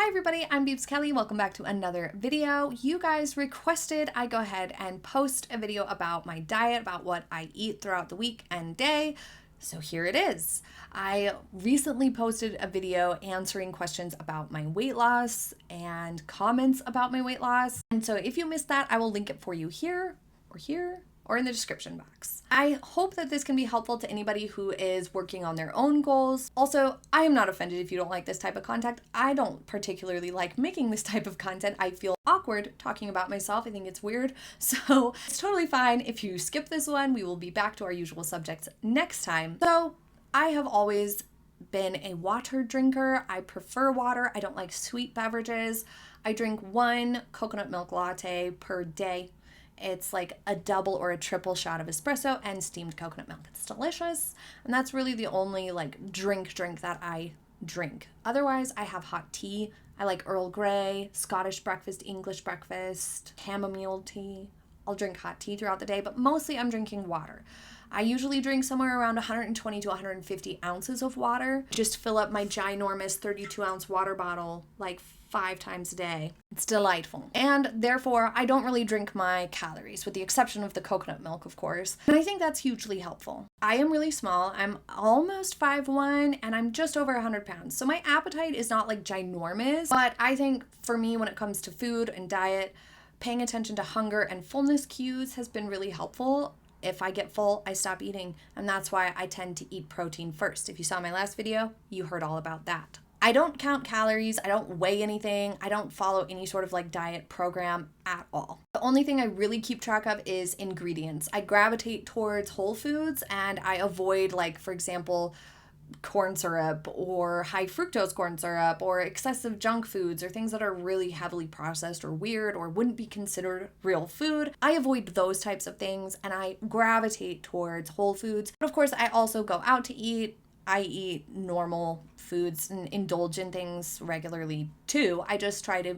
everybody, I'm Beebs Kelley. Welcome back to another video. You guys requested I go ahead and post a video about my diet, about what I eat throughout the week and day. So here it is. I recently posted a video answering questions about my weight loss and comments about my weight loss. And so if you missed that, I will link it for you here or in the description box. I hope that this can be helpful to anybody who is working on their own goals. Also, I am not offended if you don't like this type of content. I don't particularly like making this type of content. I feel awkward talking about myself. I think it's weird. So it's totally fine if you skip this one. We will be back to our usual subjects next time. So I have always been a water drinker. I prefer water. I don't like sweet beverages. I drink one coconut milk latte per day. It's like a double or a triple shot of espresso and steamed coconut milk. It's delicious. And that's really the only drink that I drink. Otherwise, I have hot tea. I like Earl Grey, Scottish breakfast, English breakfast, chamomile tea. I'll drink hot tea throughout the day, but mostly I'm drinking water. I usually drink somewhere around 120 to 150 ounces of water. Just fill up my ginormous 32-ounce water bottle 5 times a day. It's delightful. And therefore, I don't really drink my calories, with the exception of the coconut milk, of course. And I think that's hugely helpful. I am really small. I'm almost 5'1", and I'm just over 100 pounds. So my appetite is not ginormous, but I think for me, when it comes to food and diet, paying attention to hunger and fullness cues has been really helpful. If I get full, I stop eating, and that's why I tend to eat protein first. If you saw my last video, you heard all about that. I don't count calories, I don't weigh anything, I don't follow any sort of diet program at all. The only thing I really keep track of is ingredients. I gravitate towards whole foods and I avoid for example, corn syrup or high fructose corn syrup or excessive junk foods or things that are really heavily processed or weird or wouldn't be considered real food. I avoid those types of things and I gravitate towards whole foods. But of course, I also go out to eat. I eat normal foods and indulge in things regularly too. I just try to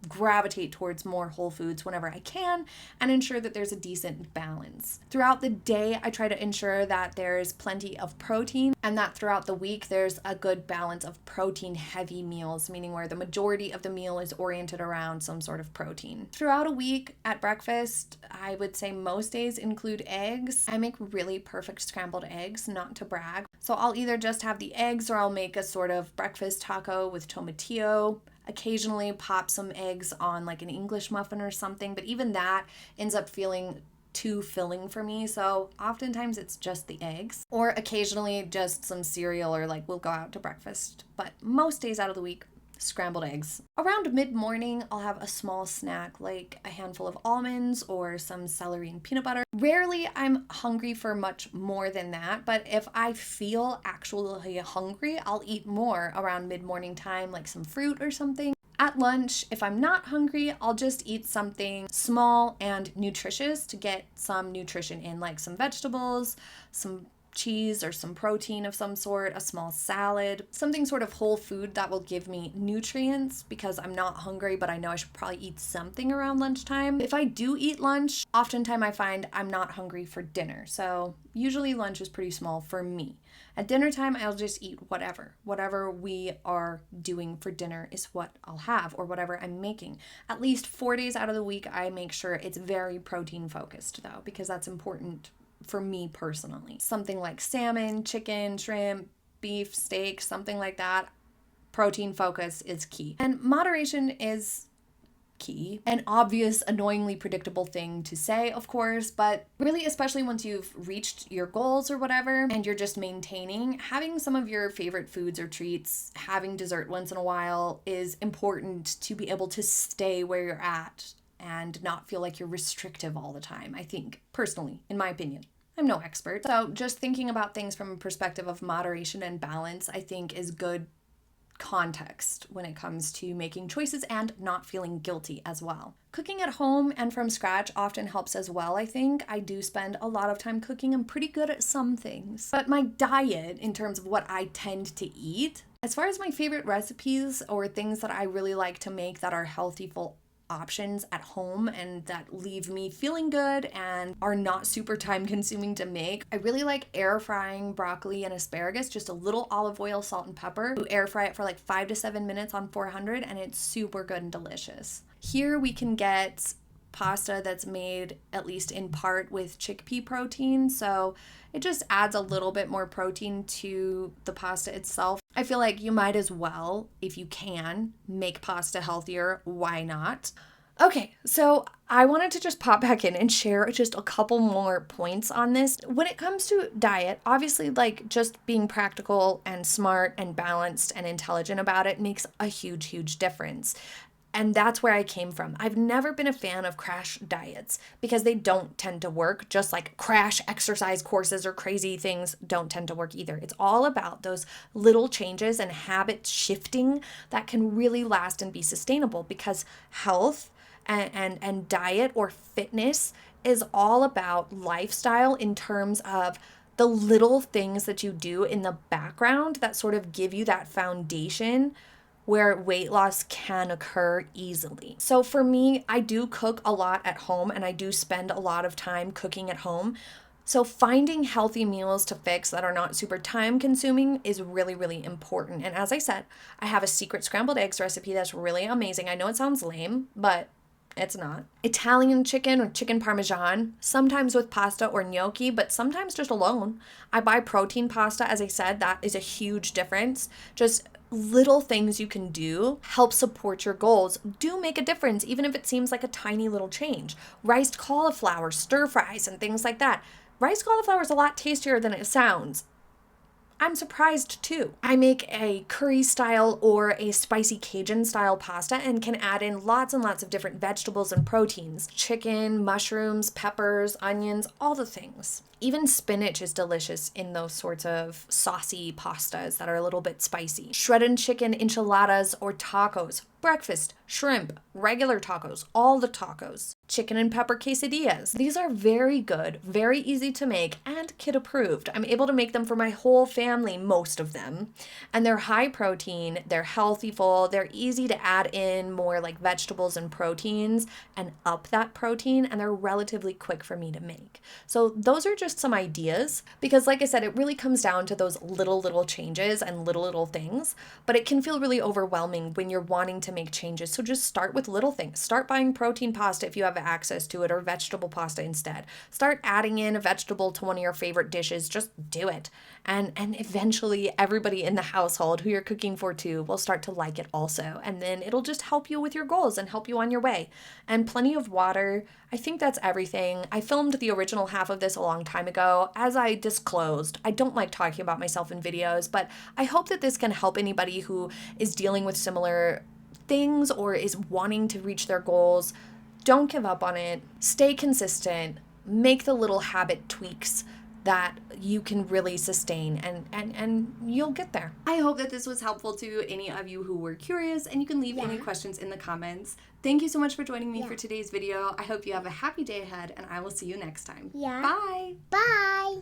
gravitate towards more whole foods whenever I can and ensure that there's a decent balance. Throughout the day, I try to ensure that there's plenty of protein and that throughout the week, there's a good balance of protein-heavy meals, meaning where the majority of the meal is oriented around some sort of protein. Throughout a week at breakfast, I would say most days include eggs. I make really perfect scrambled eggs, not to brag. So I'll either just have the eggs or I'll make a sort of breakfast taco with tomatillo. Occasionally pop some eggs on an English muffin or something, but even that ends up feeling too filling for me. So oftentimes it's just the eggs, or occasionally just some cereal or we'll go out to breakfast. But most days out of the week, scrambled eggs. Around mid-morning, I'll have a small snack like a handful of almonds or some celery and peanut butter. Rarely I'm hungry for much more than that, but if I feel actually hungry, I'll eat more around mid-morning time, like some fruit or something. At lunch, if I'm not hungry, I'll just eat something small and nutritious to get some nutrition in, like some vegetables, some cheese or some protein of some sort, a small salad, something sort of whole food that will give me nutrients because I'm not hungry, but I know I should probably eat something around lunchtime. If I do eat lunch, oftentimes I find I'm not hungry for dinner. So usually lunch is pretty small for me. At dinner time, I'll just eat whatever we are doing for dinner is what I'll have, or whatever I'm making. At least 4 days out of the week, I make sure it's very protein focused though, because that's important for me personally. Something like salmon, chicken, shrimp, beef, steak, something like that. Protein focus is key. And moderation is key. An obvious, annoyingly predictable thing to say, of course, but really, especially once you've reached your goals or whatever, and you're just maintaining, having some of your favorite foods or treats, having dessert once in a while is important to be able to stay where you're at and not feel like you're restrictive all the time, I think, personally, in my opinion. I'm no expert. So just thinking about things from a perspective of moderation and balance, I think is good context when it comes to making choices and not feeling guilty as well. Cooking at home and from scratch often helps as well, I think. I do spend a lot of time cooking. I'm pretty good at some things. But my diet, in terms of what I tend to eat, as far as my favorite recipes or things that I really like to make that are healthy options at home and that leave me feeling good and are not super time consuming to make. I really like air frying broccoli and asparagus, just a little olive oil, salt, and pepper. You air fry it for like 5 to 7 minutes on 400 and it's super good and delicious. Here we can get pasta that's made at least in part with chickpea protein, so it just adds a little bit more protein to the pasta itself. I feel like you might as well, if you can, make pasta healthier. Why not? Okay, so I wanted to just pop back in and share just a couple more points on this. When it comes to diet, obviously, like, just being practical and smart and balanced and intelligent about it makes a huge, huge difference. And that's where I came from. I've never been a fan of crash diets because they don't tend to work, just like crash exercise courses or crazy things don't tend to work either. It's all about those little changes and habit shifting that can really last and be sustainable, because health and diet or fitness is all about lifestyle in terms of the little things that you do in the background that sort of give you that foundation where weight loss can occur easily. So for me, I do cook a lot at home and I do spend a lot of time cooking at home. So finding healthy meals to fix that are not super time consuming is really, really important. And as I said, I have a secret scrambled eggs recipe that's really amazing. I know it sounds lame, but it's not. Italian chicken or chicken parmesan, sometimes with pasta or gnocchi, but sometimes just alone. I buy protein pasta, as I said, that is a huge difference. Just little things you can do help support your goals do make a difference, even if it seems like a tiny little change. Riced cauliflower, stir fries, and things like that. Riced cauliflower is a lot tastier than it sounds. I'm surprised too. I make a curry style or a spicy Cajun style pasta and can add in lots and lots of different vegetables and proteins. Chicken, mushrooms, peppers, onions, all the things. Even spinach is delicious in those sorts of saucy pastas that are a little bit spicy. Shredded chicken enchiladas or tacos. Breakfast, shrimp, regular tacos, all the tacos. Chicken and pepper quesadillas. These are very good, very easy to make, and kid approved. I'm able to make them for my whole family, most of them. And they're high protein, they're healthful, they're easy to add in more like vegetables and proteins and up that protein, and they're relatively quick for me to make. So those are just some ideas, because like I said, it really comes down to those little changes and little things, but it can feel really overwhelming when you're wanting to make changes. So just start with little things. Start buying protein pasta if you have access to it, or vegetable pasta instead. Start adding in a vegetable to one of your favorite dishes. Just do it. And eventually everybody in the household who you're cooking for too will start to like it also. And then it'll just help you with your goals and help you on your way. And plenty of water. I think that's everything. I filmed the original half of this a long time ago. As I disclosed, I don't like talking about myself in videos, but I hope that this can help anybody who is dealing with similar things or is wanting to reach their goals. Don't give up on it. Stay consistent. Make the little habit tweaks that you can really sustain, and you'll get there. I hope that this was helpful to any of you who were curious, and you can leave any questions in the comments. Thank you so much for joining me for today's video. I hope you have a happy day ahead, and I will see you next time. Bye. Bye.